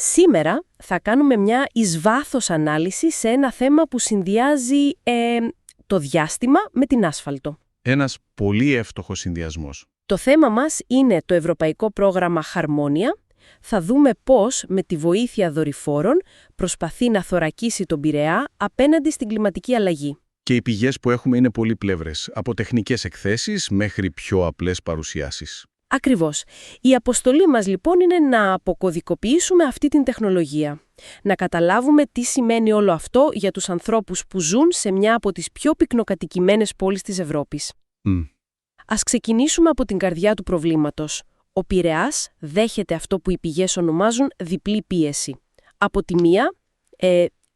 Σήμερα θα κάνουμε μια εις βάθος ανάλυση σε ένα θέμα που συνδυάζει το διάστημα με την άσφαλτο. Ένας πολύ εύστοχος συνδυασμός. Το θέμα μας είναι το ευρωπαϊκό πρόγραμμα Harmonia. Θα δούμε πώς, με τη βοήθεια δορυφόρων, προσπαθεί να θωρακίσει τον Πειραιά απέναντι στην κλιματική αλλαγή. Και οι πηγές που έχουμε είναι πολύπλευρες, από τεχνικές εκθέσεις μέχρι πιο απλές παρουσιάσεις. Ακριβώς. Η αποστολή μας λοιπόν είναι να αποκωδικοποιήσουμε αυτή την τεχνολογία. Να καταλάβουμε τι σημαίνει όλο αυτό για τους ανθρώπους που ζουν σε μια από τις πιο πυκνοκατοικημένες πόλεις της Ευρώπης. Ας ξεκινήσουμε από την καρδιά του προβλήματος. Ο Πειραιάς δέχεται αυτό που οι πηγές ονομάζουν διπλή πίεση. Από τη μία,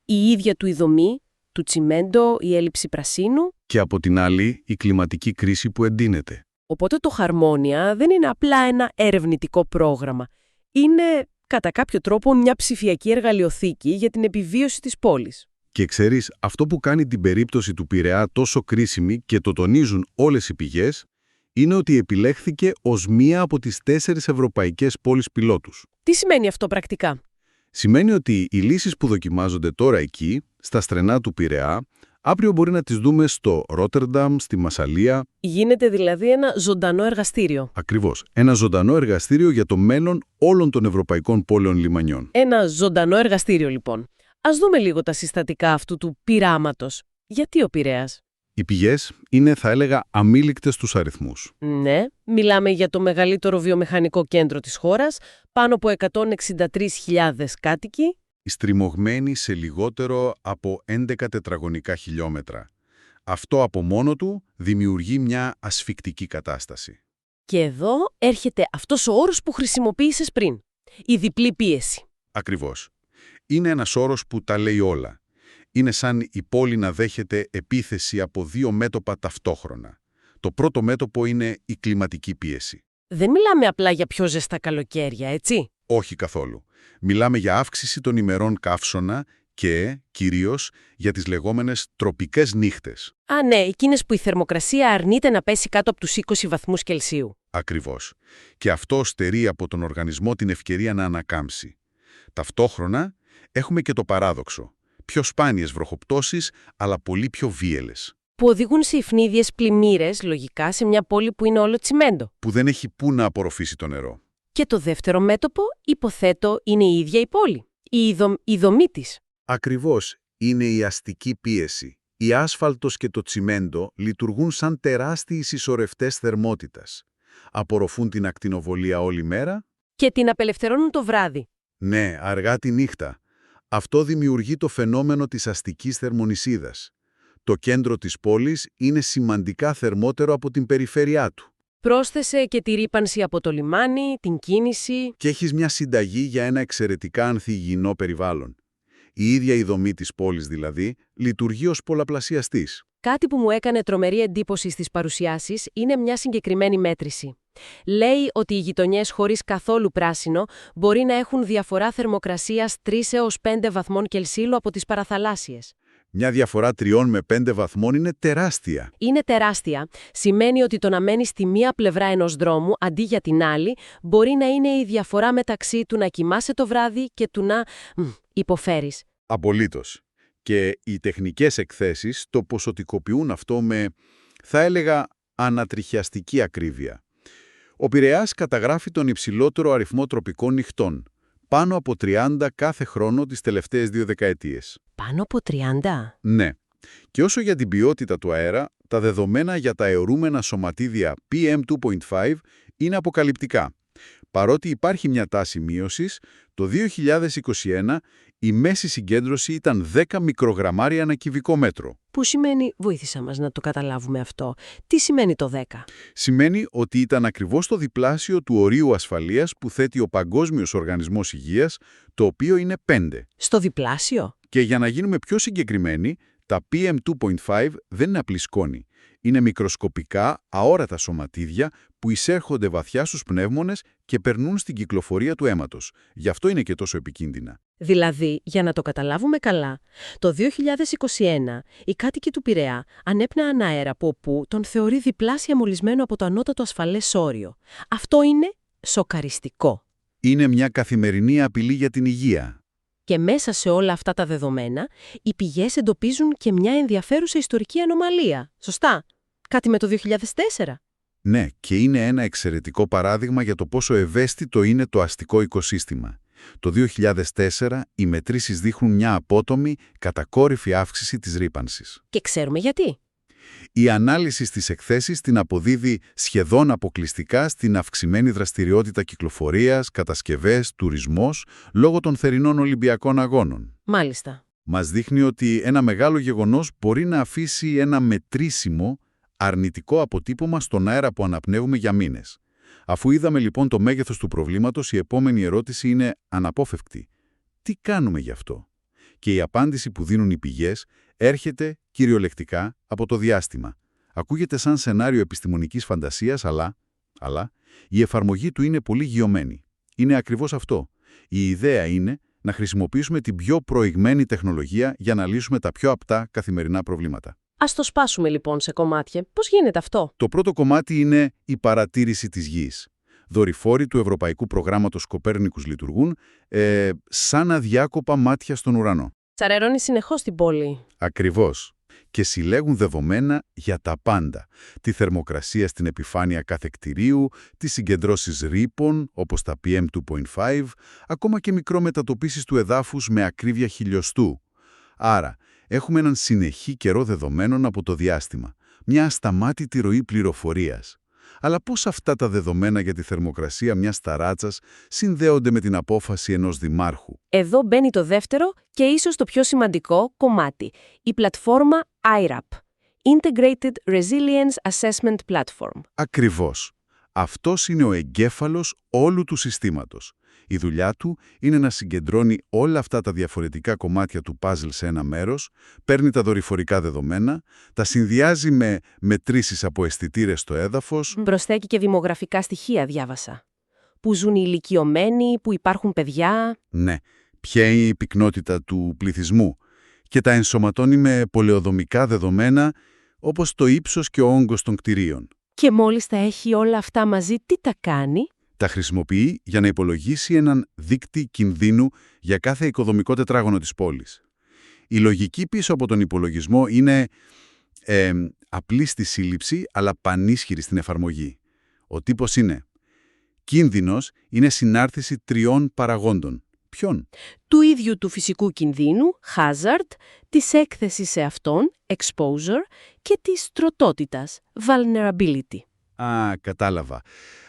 η ίδια του η δομή, του τσιμέντο, η έλλειψη πρασίνου. Και από την άλλη, η κλιματική κρίση που εντείνεται. Οπότε το Harmonia δεν είναι απλά ένα ερευνητικό πρόγραμμα. Είναι, κατά κάποιο τρόπο, μια ψηφιακή εργαλειοθήκη για την επιβίωση της πόλης. Και ξέρεις, αυτό που κάνει την περίπτωση του Πειραιά τόσο κρίσιμη και το τονίζουν όλες οι πηγές, είναι ότι επιλέχθηκε ως μία από τις 4 ευρωπαϊκές πόλεις πιλότους. Τι σημαίνει αυτό πρακτικά? Σημαίνει ότι οι λύσεις που δοκιμάζονται τώρα εκεί, στα στρενά του Πειραιά, αύριο μπορεί να τις δούμε στο Ρότερνταμ, στη Μασσαλία. Γίνεται δηλαδή ένα ζωντανό εργαστήριο. Ακριβώς. Ένα ζωντανό εργαστήριο για το μέλλον όλων των ευρωπαϊκών πόλεων λιμανιών. Ένα ζωντανό εργαστήριο λοιπόν. Ας δούμε λίγο τα συστατικά αυτού του πειράματος. Γιατί ο Πειραιάς? Οι πηγές είναι, θα έλεγα, αμήλικτες στους αριθμούς. Ναι, μιλάμε για το μεγαλύτερο βιομηχανικό κέντρο της χώρας, πάνω από 163.000 κάτοικοι. Στριμωγμένοι σε λιγότερο από 11 τετραγωνικά χιλιόμετρα. Αυτό από μόνο του δημιουργεί μια ασφικτική κατάσταση. Και εδώ έρχεται αυτός ο όρος που χρησιμοποίησες πριν. Η διπλή πίεση. Ακριβώς. Είναι ένας όρος που τα λέει όλα. Είναι σαν η πόλη να δέχεται επίθεση από 2 μέτωπα ταυτόχρονα. Το πρώτο μέτωπο είναι η κλιματική πίεση. Δεν μιλάμε απλά για πιο ζεστά καλοκαίρια, έτσι? Όχι καθόλου. Μιλάμε για αύξηση των ημερών καύσωνα και, κυρίως, για τις λεγόμενες τροπικές νύχτες. Α, ναι, εκείνες που η θερμοκρασία αρνείται να πέσει κάτω από τους 20 βαθμούς Κελσίου. Ακριβώς. Και αυτό στερεί από τον οργανισμό την ευκαιρία να ανακάμψει. Ταυτόχρονα, έχουμε και το παράδοξο. Πιο σπάνιες βροχοπτώσεις, αλλά πολύ πιο βίαιλες. Που οδηγούν σε υφνίδιες πλημμύρες, λογικά, σε μια πόλη που είναι όλο τσιμέντο. Που δεν έχει πού να απορροφήσει το νερό. Και το δεύτερο μέτωπο, υποθέτω, είναι η ίδια η πόλη. Η δομή της. Ακριβώς. Είναι η αστική πίεση. Η άσφαλτος και το τσιμέντο λειτουργούν σαν τεράστιοι συσσωρευτές θερμότητας. Απορροφούν την ακτινοβολία όλη μέρα. Και την απελευθερώνουν το βράδυ. Ναι, αργά τη νύχτα. Αυτό δημιουργεί το φαινόμενο της αστικής θερμονησίδας. Το κέντρο της πόλης είναι σημαντικά θερμότερο από την περιφέρειά του. Πρόσθεσε και τη ρύπανση από το λιμάνι, την κίνηση. Και έχεις μια συνταγή για ένα εξαιρετικά ανθυγιεινό περιβάλλον. Η ίδια η δομή της πόλης δηλαδή λειτουργεί ως πολλαπλασιαστής. Κάτι που μου έκανε τρομερή εντύπωση στις παρουσιάσεις είναι μια συγκεκριμένη μέτρηση. Λέει ότι οι γειτονιές χωρίς καθόλου πράσινο μπορεί να έχουν διαφορά θερμοκρασίας 3 έως 5 βαθμών Κελσίου από τις παραθαλάσσιες. Μια διαφορά 3 με 5 βαθμών είναι τεράστια. Είναι τεράστια. Σημαίνει ότι το να μένεις στη μία πλευρά ενός δρόμου αντί για την άλλη μπορεί να είναι η διαφορά μεταξύ του να κοιμάσαι το βράδυ και του να υποφέρεις. Απολύτως. Και οι τεχνικές εκθέσεις το ποσοτικοποιούν αυτό με, θα έλεγα, ανατριχιαστική ακρίβεια. Ο Πειραιάς καταγράφει τον υψηλότερο αριθμό τροπικών νυχτών, πάνω από 30 κάθε χρόνο τις τελευταίες 2 δεκαετίες. Πάνω από 30? Ναι. Και όσο για την ποιότητα του αέρα, τα δεδομένα για τα αιωρούμενα σωματίδια PM2.5 είναι αποκαλυπτικά. Παρότι υπάρχει μια τάση μείωσης, το 2021 η μέση συγκέντρωση ήταν 10 μικρογραμμάρια ανά κυβικό μέτρο. Που σημαίνει, βοήθησα μας να το καταλάβουμε αυτό, τι σημαίνει το 10? Σημαίνει ότι ήταν ακριβώς το διπλάσιο του ορίου ασφαλείας που θέτει ο Παγκόσμιος Οργανισμός Υγείας, το οποίο είναι 5. Στο διπλάσιο? Και για να γίνουμε πιο συγκεκριμένοι, τα PM2.5 δεν είναι απλή σκόνη. Είναι μικροσκοπικά, αόρατα σωματίδια που εισέρχονται βαθιά στους πνεύμονες και περνούν στην κυκλοφορία του αίματος. Γι' αυτό είναι και τόσο επικίνδυνα. Δηλαδή, για να το καταλάβουμε καλά, το 2021 οι κάτοικοι του Πειραιά ανέπνεαν αέρα που τον θεωρεί διπλάσια μολυσμένο από το ανώτατο ασφαλές όριο. Αυτό είναι σοκαριστικό. Είναι μια καθημερινή απειλή για την υγεία. Και μέσα σε όλα αυτά τα δεδομένα, οι πηγές εντοπίζουν και μια ενδιαφέρουσα ιστορική ανομαλία. Σωστά? Κάτι με το 2004. Ναι, και είναι ένα εξαιρετικό παράδειγμα για το πόσο ευαίσθητο είναι το αστικό οικοσύστημα. Το 2004 οι μετρήσεις δείχνουν μια απότομη, κατακόρυφη αύξηση της ρύπανσης. Και ξέρουμε γιατί. Η ανάλυση στις εκθέσεις την αποδίδει σχεδόν αποκλειστικά στην αυξημένη δραστηριότητα κυκλοφορίας, κατασκευές, τουρισμός, λόγω των θερινών Ολυμπιακών Αγώνων. Μάλιστα. Μας δείχνει ότι ένα μεγάλο γεγονός μπορεί να αφήσει ένα μετρήσιμο, αρνητικό αποτύπωμα στον αέρα που αναπνέουμε για μήνες. Αφού είδαμε λοιπόν το μέγεθος του προβλήματος, η επόμενη ερώτηση είναι αναπόφευκτη. Τι κάνουμε γι' αυτό? Και η απάντηση που δίνουν οι πηγές έρχεται κυριολεκτικά από το διάστημα. Ακούγεται σαν σενάριο επιστημονικής φαντασίας, αλλά η εφαρμογή του είναι πολύ γειωμένη. Είναι ακριβώς αυτό. Η ιδέα είναι να χρησιμοποιήσουμε την πιο προηγμένη τεχνολογία για να λύσουμε τα πιο απτά καθημερινά προβλήματα. Ας το σπάσουμε λοιπόν σε κομμάτια. Πώς γίνεται αυτό? Το πρώτο κομμάτι είναι η παρατήρηση της γης. Δορυφόροι του Ευρωπαϊκού Προγράμματος Κοπέρνικους λειτουργούν σαν αδιάκοπα μάτια στον ουρανό. Τσαρερώνει συνεχώς την πόλη. Ακριβώς. Και συλλέγουν δεδομένα για τα πάντα. Τη θερμοκρασία στην επιφάνεια κάθε κτηρίου, τις συγκεντρώσεις ρήπων, όπως τα PM2.5, ακόμα και μικρομετατοπίσεις του εδάφους με ακρίβεια χιλιοστού. Άρα, έχουμε έναν συνεχή καιρό δεδομένων από το διάστημα. Μια ασταμάτητη ροή πληροφορίας. Αλλά πώς αυτά τα δεδομένα για τη θερμοκρασία μιας ταράτσας συνδέονται με την απόφαση ενός δημάρχου? Εδώ μπαίνει το δεύτερο και ίσως το πιο σημαντικό κομμάτι. Η πλατφόρμα IRAP, Integrated Resilience Assessment Platform. Ακριβώς. Αυτός είναι ο εγκέφαλος όλου του συστήματος. Η δουλειά του είναι να συγκεντρώνει όλα αυτά τα διαφορετικά κομμάτια του παζλ σε ένα μέρος, παίρνει τα δορυφορικά δεδομένα, τα συνδυάζει με μετρήσεις από αισθητήρες στο έδαφος. Προσθέτει και δημογραφικά στοιχεία, διάβασα. Που ζουν οι ηλικιωμένοι, που υπάρχουν παιδιά. Ναι, ποια είναι η πυκνότητα του πληθυσμού. Και τα ενσωματώνει με πολεοδομικά δεδομένα, όπως το ύψος και ο όγκος των κτηρίων. Και μόλις τα έχει όλα αυτά μαζί, τι τα κάνει? Τα χρησιμοποιεί για να υπολογίσει έναν δείκτη κινδύνου για κάθε οικοδομικό τετράγωνο της πόλης. Η λογική πίσω από τον υπολογισμό είναι απλή στη σύλληψη, αλλά πανίσχυρη στην εφαρμογή. Ο τύπος είναι: κίνδυνος είναι συνάρτηση τριών παραγόντων. Ποιον? Του ίδιου του φυσικού κινδύνου, hazard, της έκθεσης σε αυτόν, exposure, και της τροτότητας, vulnerability. Κατάλαβα.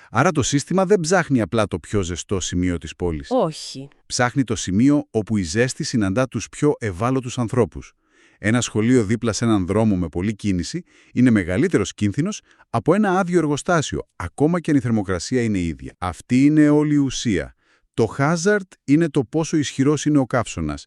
Άρα το σύστημα δεν ψάχνει απλά το πιο ζεστό σημείο της πόλης. Όχι. Ψάχνει το σημείο όπου η ζέστη συναντά τους πιο ευάλωτους ανθρώπους. Ένα σχολείο δίπλα σε έναν δρόμο με πολλή κίνηση είναι μεγαλύτερος κίνδυνος από ένα άδειο εργοστάσιο, ακόμα και αν η θερμοκρασία είναι ίδια. Αυτή είναι όλη η ουσία. Το hazard είναι το πόσο ισχυρός είναι ο καύσωνας.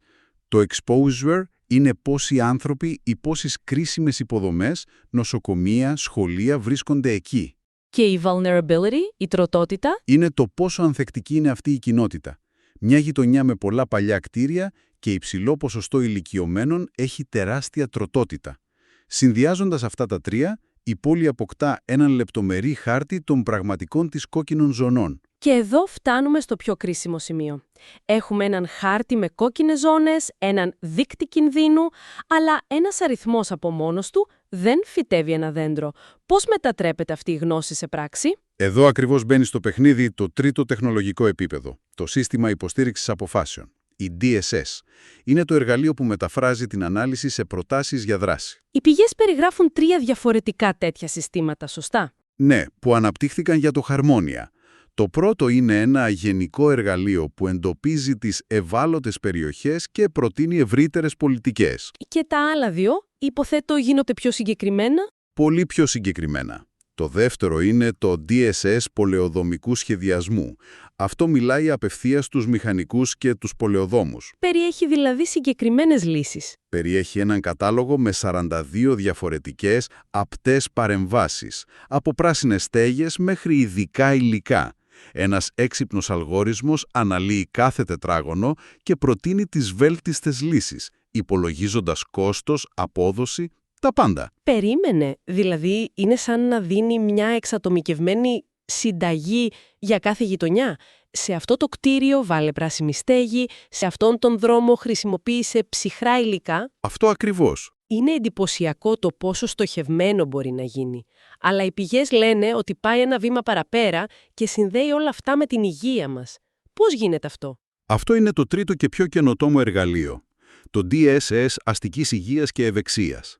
Το exposure είναι πόσοι άνθρωποι ή πόσες κρίσιμες υποδομές, νοσοκομεία, σχολεία βρίσκονται εκεί. Και η vulnerability, η τροτότητα, είναι το πόσο ανθεκτική είναι αυτή η κοινότητα. Μια γειτονιά με πολλά παλιά κτίρια και υψηλό ποσοστό ηλικιωμένων έχει τεράστια τροτότητα. Συνδυάζοντας αυτά τα τρία, η πόλη αποκτά έναν λεπτομερή χάρτη των πραγματικών της κόκκινων ζωνών. Και εδώ φτάνουμε στο πιο κρίσιμο σημείο. Έχουμε έναν χάρτη με κόκκινες ζώνες, έναν δείκτη κινδύνου, αλλά ένας αριθμός από μόνος του δεν φυτεύει ένα δέντρο. Πώς μετατρέπεται αυτή η γνώση σε πράξη? Εδώ ακριβώς μπαίνει στο παιχνίδι το τρίτο τεχνολογικό επίπεδο, το σύστημα υποστήριξης αποφάσεων, η DSS. Είναι το εργαλείο που μεταφράζει την ανάλυση σε προτάσεις για δράση. Οι πηγές περιγράφουν 3 διαφορετικά τέτοια συστήματα, σωστά? Ναι, που αναπτύχθηκαν για το Χαρμόνια. Το πρώτο είναι ένα γενικό εργαλείο που εντοπίζει τις ευάλωτες περιοχές και προτείνει ευρύτερες πολιτικές. Και τα άλλα 2, υποθέτω, γίνονται πιο συγκεκριμένα. Πολύ πιο συγκεκριμένα. Το δεύτερο είναι το DSS πολεοδομικού σχεδιασμού. Αυτό μιλάει απευθείας στους μηχανικούς και τους πολεοδόμους. Περιέχει δηλαδή συγκεκριμένες λύσεις. Περιέχει έναν κατάλογο με 42 διαφορετικές απτές παρεμβάσεις, από πράσινες στέγες μέχρι ειδικά υλικά. Ένας έξυπνος αλγόριθμος αναλύει κάθε τετράγωνο και προτείνει τις βέλτιστες λύσεις, υπολογίζοντας κόστος, απόδοση, τα πάντα. Περίμενε, δηλαδή είναι σαν να δίνει μια εξατομικευμένη συνταγή για κάθε γειτονιά. σε αυτό το κτίριο βάλε πράσινη στέγη, σε αυτόν τον δρόμο χρησιμοποίησε ψυχρά υλικά. Αυτό ακριβώς. Είναι εντυπωσιακό το πόσο στοχευμένο μπορεί να γίνει. Αλλά οι πηγές λένε ότι πάει ένα βήμα παραπέρα και συνδέει όλα αυτά με την υγεία μας. Πώς γίνεται αυτό? Αυτό είναι το τρίτο και πιο καινοτόμο εργαλείο. Το DSS αστικής υγείας και ευεξίας.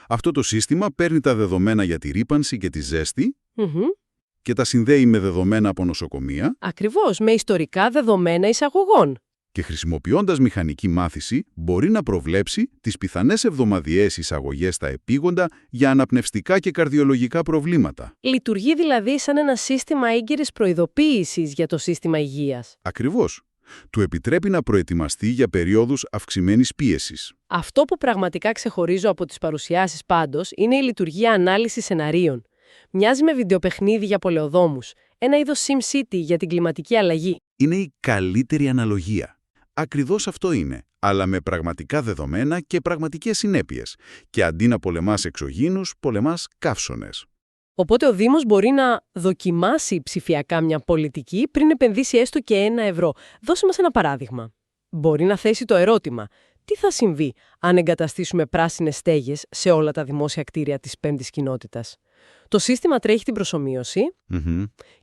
Αυτό το σύστημα παίρνει τα δεδομένα για τη ρύπανση και τη ζέστη και τα συνδέει με δεδομένα από νοσοκομεία. Ακριβώς, με ιστορικά δεδομένα εισαγωγών. Και χρησιμοποιώντας μηχανική μάθηση μπορεί να προβλέψει τις πιθανές εβδομαδιαίες εισαγωγές στα επίγοντα για αναπνευστικά και καρδιολογικά προβλήματα. Λειτουργεί δηλαδή σαν ένα σύστημα έγκαιρης προειδοποίησης για το σύστημα υγείας. Ακριβώς. Του επιτρέπει να προετοιμαστεί για περίοδους αυξημένης πίεσης. Αυτό που πραγματικά ξεχωρίζω από τις παρουσιάσεις πάντως είναι η λειτουργία ανάλυσης σεναρίων. Μοιάζει με βιντεοπαιχνίδι για πολεοδόμους, ένα είδος SimCity για την κλιματική αλλαγή. Είναι η καλύτερη αναλογία. Ακριβώς αυτό είναι, αλλά με πραγματικά δεδομένα και πραγματικές συνέπειες. Και αντί να πολεμάς εξωγήινους, πολεμάς καύσωνες. Οπότε ο Δήμος μπορεί να δοκιμάσει ψηφιακά μια πολιτική πριν επενδύσει έστω και €1. Δώσε μας ένα παράδειγμα. Μπορεί να θέσει το ερώτημα: τι θα συμβεί αν εγκαταστήσουμε πράσινες στέγες σε όλα τα δημόσια κτίρια της πέμπτης κοινότητας? Το σύστημα τρέχει την προσομοίωση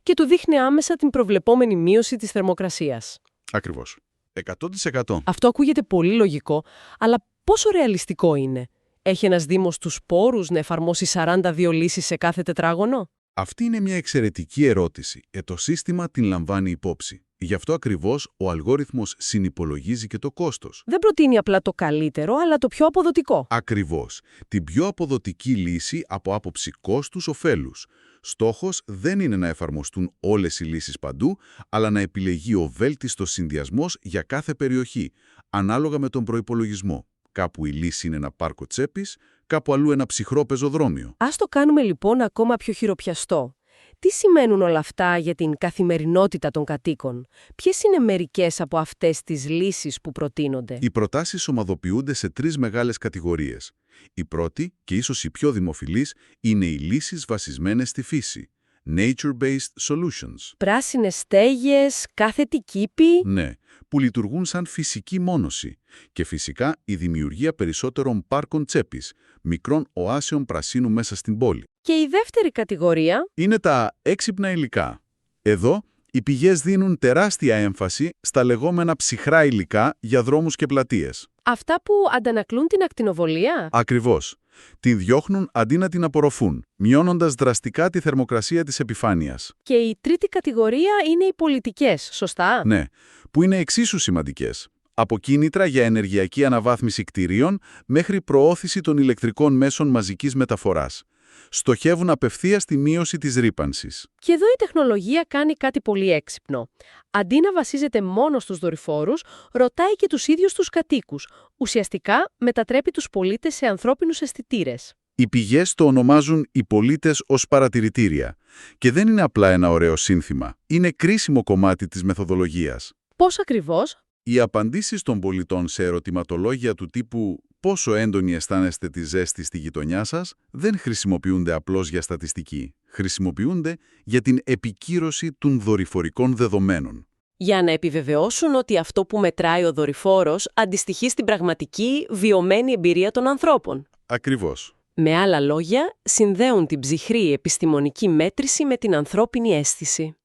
και του δείχνει άμεσα την προβλεπόμενη μείωση της θερμοκρασίας. Ακριβώς. 100%. Αυτό ακούγεται πολύ λογικό, αλλά πόσο ρεαλιστικό είναι? Έχει ένας Δήμος τους πόρους να εφαρμόσει 42 λύσεις σε κάθε τετράγωνο? Αυτή είναι μια εξαιρετική ερώτηση. Το σύστημα την λαμβάνει υπόψη. Γι' αυτό ακριβώς ο αλγόριθμος συνυπολογίζει και το κόστος. Δεν προτείνει απλά το καλύτερο, αλλά το πιο αποδοτικό. Ακριβώς. Την πιο αποδοτική λύση από άποψη κόστους-οφέλους. Στόχος δεν είναι να εφαρμοστούν όλες οι λύσεις παντού, αλλά να επιλεγεί ο βέλτιστος συνδυασμός για κάθε περιοχή, ανάλογα με τον προϋπολογισμό. Κάπου η λύση είναι ένα πάρκο τσέπης, κάπου αλλού ένα ψυχρό πεζοδρόμιο. Ας το κάνουμε λοιπόν ακόμα πιο χειροπιαστό. Τι σημαίνουν όλα αυτά για την καθημερινότητα των κατοίκων? Ποιες είναι μερικές από αυτές τις λύσεις που προτείνονται? Οι προτάσεις ομαδοποιούνται σε 3 μεγάλες κατηγορίες. Η πρώτη, και ίσως η πιο δημοφιλής, είναι οι λύσεις βασισμένες στη φύση. Nature-based solutions. Πράσινες στέγες, κάθετοι κήποι. Ναι, που λειτουργούν σαν φυσική μόνωση. Και φυσικά η δημιουργία περισσότερων πάρκων τσέπης, μικρών οάσεων πρασίνου μέσα στην πόλη. Και η δεύτερη κατηγορία Είναι τα έξυπνα υλικά. Εδώ, οι πηγές δίνουν τεράστια έμφαση στα λεγόμενα ψυχρά υλικά για δρόμους και πλατείες. αυτά που αντανακλούν την ακτινοβολία. Ακριβώς. Την διώχνουν αντί να την απορροφούν, μειώνοντας δραστικά τη θερμοκρασία της επιφάνειας. Και η τρίτη κατηγορία είναι οι πολιτικές, σωστά? Ναι, που είναι εξίσου σημαντικές. Από κίνητρα για ενεργειακή αναβάθμιση κτηρίων μέχρι προώθηση των ηλεκτρικών μέσων μαζικής μεταφοράς. Στοχεύουν απευθείας στη μείωση της ρύπανσης. Και εδώ η τεχνολογία κάνει κάτι πολύ έξυπνο. Αντί να βασίζεται μόνο στους δορυφόρους, ρωτάει και τους ίδιους τους κατοίκους. Ουσιαστικά μετατρέπει τους πολίτες σε ανθρώπινους αισθητήρες. Οι πηγές το ονομάζουν οι πολίτες ως παρατηρητήρια. Και δεν είναι απλά ένα ωραίο σύνθημα. Είναι κρίσιμο κομμάτι της μεθοδολογίας. Πώς ακριβώς? Οι απαντήσεις των πολιτών σε ερωτηματολόγια του τύπου «Πόσο έντονη αισθάνεστε τη ζέστη στη γειτονιά σας» δεν χρησιμοποιούνται απλώς για στατιστική. Χρησιμοποιούνται για την επικύρωση των δορυφορικών δεδομένων. Για να επιβεβαιώσουν ότι αυτό που μετράει ο δορυφόρος αντιστοιχεί στην πραγματική, βιωμένη εμπειρία των ανθρώπων. Ακριβώς. Με άλλα λόγια, συνδέουν την ψυχρή επιστημονική μέτρηση με την ανθρώπινη αίσθηση.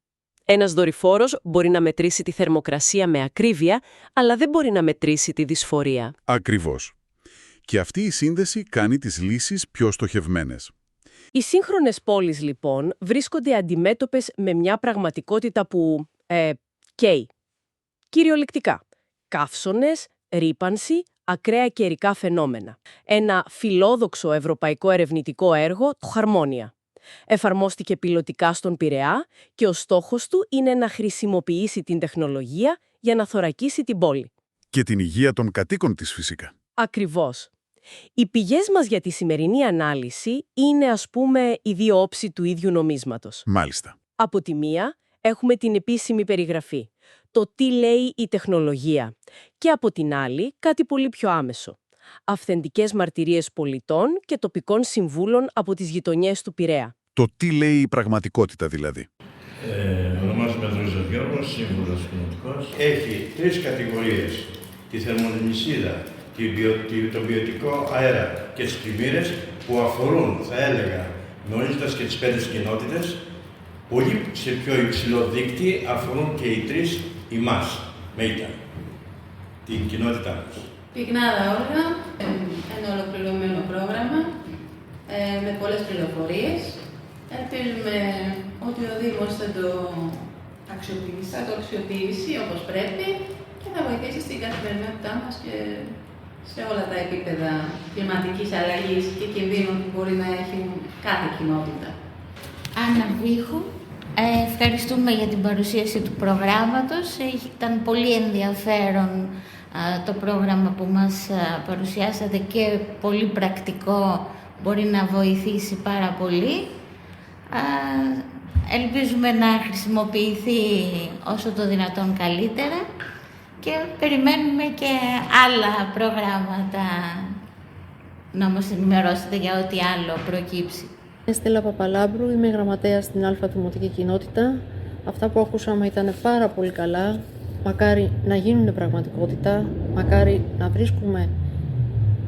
Ένας δορυφόρος μπορεί να μετρήσει τη θερμοκρασία με ακρίβεια, αλλά δεν μπορεί να μετρήσει τη δυσφορία. Ακριβώς. Και αυτή η σύνδεση κάνει τις λύσεις πιο στοχευμένες. Οι σύγχρονες πόλεις, λοιπόν, βρίσκονται αντιμέτωπες με μια πραγματικότητα που καίει. Κυριολεκτικά. Καύσωνες, ρύπανση, ακραία καιρικά φαινόμενα. Ένα φιλόδοξο ευρωπαϊκό ερευνητικό έργο, το Harmonia. Εφαρμόστηκε πιλωτικά στον Πειραιά και ο στόχος του είναι να χρησιμοποιήσει την τεχνολογία για να θωρακίσει την πόλη. Και την υγεία των κατοίκων της φυσικά. Ακριβώς. Οι πηγές μας για τη σημερινή ανάλυση είναι, ας πούμε, οι δύο όψη του ίδιου νομίσματος. Μάλιστα. Από τη μία έχουμε την επίσημη περιγραφή, το τι λέει η τεχνολογία. Και από την άλλη κάτι πολύ πιο άμεσο. Αυθεντικές μαρτυρίες πολιτών και τοπικών συμβούλων από τις γειτονιές του Πειραιά. Το τι λέει η πραγματικότητα δηλαδή. Ονομάζομαι Ανδρέας Γιώργος. κοινοτικός σύμβουλος κοινοτικός έχει 3 κατηγορίες. Τη θερμονησίδα, τον ποιοτικό αέρα και τις πλημμύρες που αφορούν, θα έλεγα, γνωρίζοντας και τις 5 κοινότητες, πολύ σε πιο υψηλό δείκτη αφορούν και οι 3 εμάς, ΜΕΙΤΑ, την κοινότητά μας. Πυκνάδα Όλγα, ένα ολοκληρωμένο πρόγραμμα με πολλές πληροφορίες. Ελπίζουμε ότι ο Δήμος θα το αξιοποιήσει όπως πρέπει και θα βοηθήσει στην καθημερινότητά μας και σε όλα τα επίπεδα κλιματικής αλλαγής και κινδύνων που μπορεί να έχει κάθε κοινότητα. Άννα Βίχου, ευχαριστούμε για την παρουσίαση του προγράμματος. Ήταν πολύ ενδιαφέρον το πρόγραμμα που μας παρουσιάσατε και πολύ πρακτικό, μπορεί να βοηθήσει πάρα πολύ. Ελπίζουμε να χρησιμοποιηθεί όσο το δυνατόν καλύτερα και περιμένουμε και άλλα προγράμματα να μας ενημερώσετε για ό,τι άλλο προκύψει. Στέλλα Παπαλάμπρου, είμαι γραμματέας στην Αλφα Δημοτική Κοινότητα. Αυτά που ακούσαμε ήταν πάρα πολύ καλά. Μακάρι να γίνουν πραγματικότητα, μακάρι να βρίσκουμε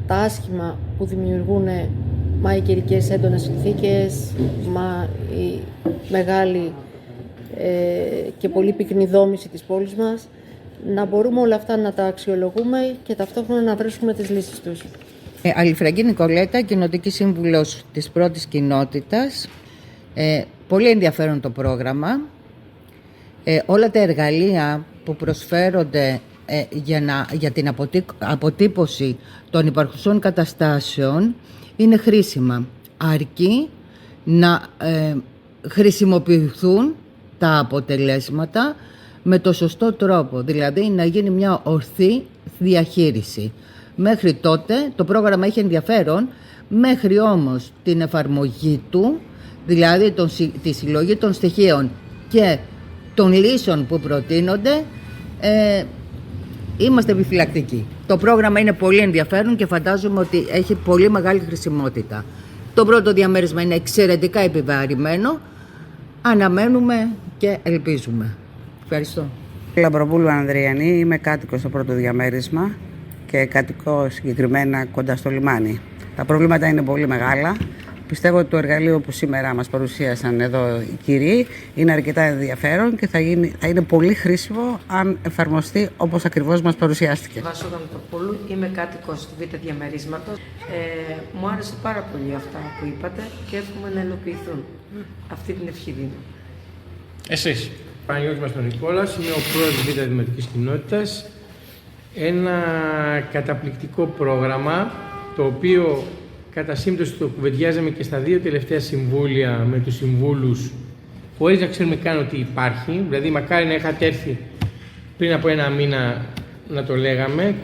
τα άσχημα που δημιουργούν οι καιρικές έντονες συνθήκες, η μεγάλη και πολύ πυκνή δόμηση της πόλης μας, να μπορούμε όλα αυτά να τα αξιολογούμε και ταυτόχρονα να βρίσκουμε τις λύσεις τους. Αλιφραγκή Νικολέτα, κοινοτική σύμβουλος της πρώτης κοινότητας. Πολύ ενδιαφέρον το πρόγραμμα. Όλα τα εργαλεία που προσφέρονται για την αποτύπωση των υπαρχουσών καταστάσεων είναι χρήσιμα, αρκεί να χρησιμοποιηθούν τα αποτελέσματα με το σωστό τρόπο, δηλαδή να γίνει μια ορθή διαχείριση. Μέχρι τότε το πρόγραμμα έχει ενδιαφέρον, μέχρι όμως την εφαρμογή του, δηλαδή τη συλλογή των στοιχείων και των λύσεων που προτείνονται, είμαστε επιφυλακτικοί. Το πρόγραμμα είναι πολύ ενδιαφέρον και φαντάζομαι ότι έχει πολύ μεγάλη χρησιμότητα. Το πρώτο διαμέρισμα είναι εξαιρετικά επιβαρημένο. Αναμένουμε και ελπίζουμε. Ευχαριστώ. Λαμπροπούλου Ανδριανή, είμαι κάτοικος στο πρώτο διαμέρισμα και κατοικώ συγκεκριμένα κοντά στο λιμάνι. Τα προβλήματα είναι πολύ μεγάλα. Πιστεύω ότι το εργαλείο που σήμερα μας παρουσίασαν εδώ οι κύριοι είναι αρκετά ενδιαφέρον και θα είναι πολύ χρήσιμο αν εφαρμοστεί όπως ακριβώς μας παρουσιάστηκε. Βάσο Δανατοπούλου, είμαι κάτοικος του Β' διαμερίσματος. Μου άρεσε πάρα πολύ αυτά που είπατε και εύχομαι να υλοποιηθούν. Αυτή την ευχή δίνω. Εσείς. Παναγιώτης Μαστονικόλας, είμαι ο πρόεδρος της Β' Δημοτικής Κοινότητας. Ένα καταπληκτικό πρόγραμμα, το οποίο κατά σύμπτωση το κουβεντιάζαμε και στα 2 τελευταία συμβούλια με τους συμβούλους, χωρίς να ξέρουμε καν ότι υπάρχει. Δηλαδή, μακάρι να είχατε έρθει πριν από 1 μήνα να το λέγαμε.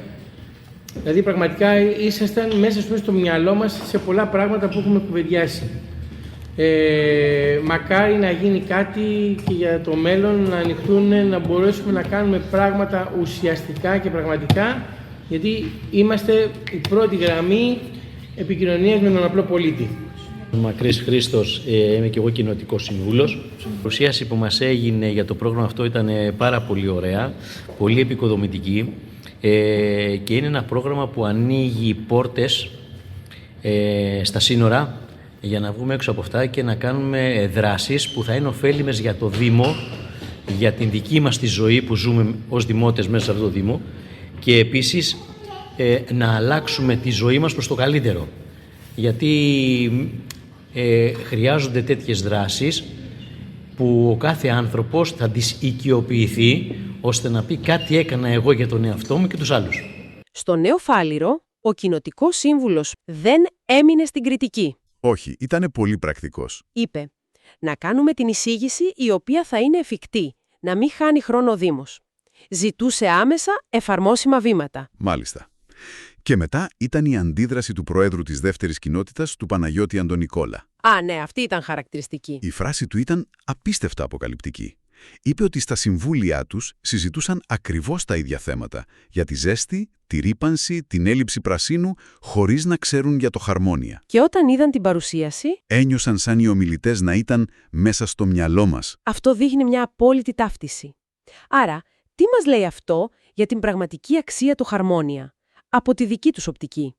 Δηλαδή, πραγματικά ήσασταν μέσα στο μυαλό μας σε πολλά πράγματα που έχουμε κουβεντιάσει. Μακάρι να γίνει κάτι και για το μέλλον, να ανοιχτούν, να μπορέσουμε να κάνουμε πράγματα ουσιαστικά και πραγματικά, γιατί είμαστε η πρώτη γραμμή επικοινωνίας με τον απλό πολίτη. Μακρύς Χρήστος, είμαι και εγώ κοινοτικός σύμβουλος. Η παρουσίαση που μας έγινε για το πρόγραμμα αυτό ήταν πάρα πολύ ωραία, πολύ επικοδομητική και είναι ένα πρόγραμμα που ανοίγει πόρτες στα σύνορα για να βγούμε έξω από αυτά και να κάνουμε δράσεις που θα είναι ωφέλιμες για το Δήμο, για την δική μας τη ζωή που ζούμε ως δημότες μέσα σε αυτό το Δήμο και επίσης να αλλάξουμε τη ζωή μας προς το καλύτερο. Γιατί χρειάζονται τέτοιες δράσεις που ο κάθε άνθρωπος θα τις οικειοποιηθεί ώστε να πει κάτι έκανα εγώ για τον εαυτό μου και τους άλλους. Στο Νέο Φάληρο, ο κοινοτικός σύμβουλος δεν έμεινε στην κριτική. Όχι, ήταν πολύ πρακτικός. Είπε, να κάνουμε την εισήγηση η οποία θα είναι εφικτή, να μην χάνει χρόνο ο Δήμος. Ζητούσε άμεσα εφαρμόσιμα βήματα. Μάλιστα. Και μετά ήταν η αντίδραση του Προέδρου της δεύτερης κοινότητας, του Παναγιώτη Αντωνικόλα. Α, ναι, αυτή ήταν χαρακτηριστική. Η φράση του ήταν απίστευτα αποκαλυπτική. Είπε ότι στα συμβούλια τους συζητούσαν ακριβώς τα ίδια θέματα, για τη ζέστη, τη ρύπανση, την έλλειψη πρασίνου, χωρίς να ξέρουν για το χαρμόνια. Και όταν είδαν την παρουσίαση, ένιωσαν σαν οι ομιλητές να ήταν μέσα στο μυαλό μας. Αυτό δείχνει μια απόλυτη ταύτιση. Άρα, τι μας λέει αυτό για την πραγματική αξία του Harmonia, από τη δική τους οπτική?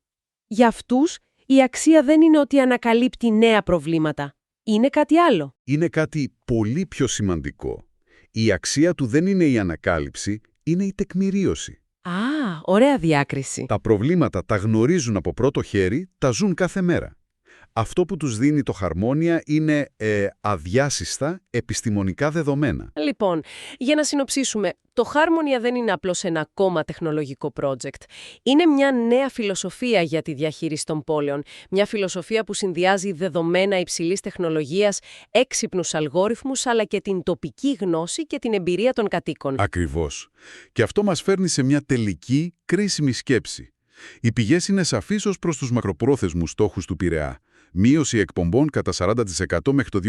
Για αυτούς, η αξία δεν είναι ότι ανακαλύπτει νέα προβλήματα. Είναι κάτι άλλο. Είναι κάτι πολύ πιο σημαντικό. Η αξία του δεν είναι η ανακάλυψη, είναι η τεκμηρίωση. Α, ωραία διάκριση. Τα προβλήματα τα γνωρίζουν από πρώτο χέρι, τα ζουν κάθε μέρα. Αυτό που τους δίνει το Harmonia είναι αδιάσυστα επιστημονικά δεδομένα. Λοιπόν, για να συνοψίσουμε, το Harmonia δεν είναι απλώς ένα ακόμα τεχνολογικό project. Είναι μια νέα φιλοσοφία για τη διαχείριση των πόλεων. Μια φιλοσοφία που συνδυάζει δεδομένα υψηλής τεχνολογίας, έξυπνους αλγόριθμους, αλλά και την τοπική γνώση και την εμπειρία των κατοίκων. Ακριβώς. Και αυτό μας φέρνει σε μια τελική, κρίσιμη σκέψη. Οι πηγές είναι σαφείς ως προς τους μακροπρόθεσμους στόχους του Πειραιά. Μείωση εκπομπών κατά 40% μέχρι το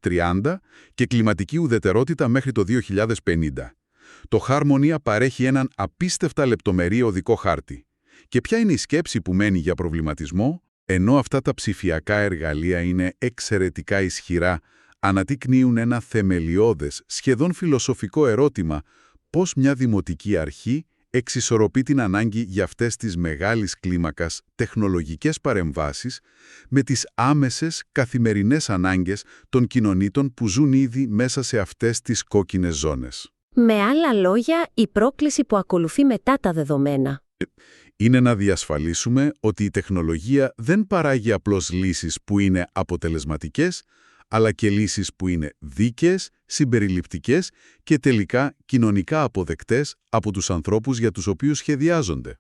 2030 και κλιματική ουδετερότητα μέχρι το 2050. Το Harmonia παρέχει έναν απίστευτα λεπτομερή οδικό χάρτη. Και ποια είναι η σκέψη που μένει για προβληματισμό? Ενώ αυτά τα ψηφιακά εργαλεία είναι εξαιρετικά ισχυρά, αναδεικνύουν ένα θεμελιώδες, σχεδόν φιλοσοφικό ερώτημα πώς μια δημοτική αρχή εξισορροπεί την ανάγκη για αυτές τις μεγάλης κλίμακας τεχνολογικές παρεμβάσεις με τις άμεσες καθημερινές ανάγκες των κοινωνίτων που ζουν ήδη μέσα σε αυτές τις κόκκινες ζώνες. Με άλλα λόγια, η πρόκληση που ακολουθεί μετά τα δεδομένα είναι να διασφαλίσουμε ότι η τεχνολογία δεν παράγει απλώς λύσεις που είναι αποτελεσματικές, αλλά και λύσεις που είναι δίκαιες, συμπεριληπτικές και τελικά κοινωνικά αποδεκτές από τους ανθρώπους για τους οποίους σχεδιάζονται.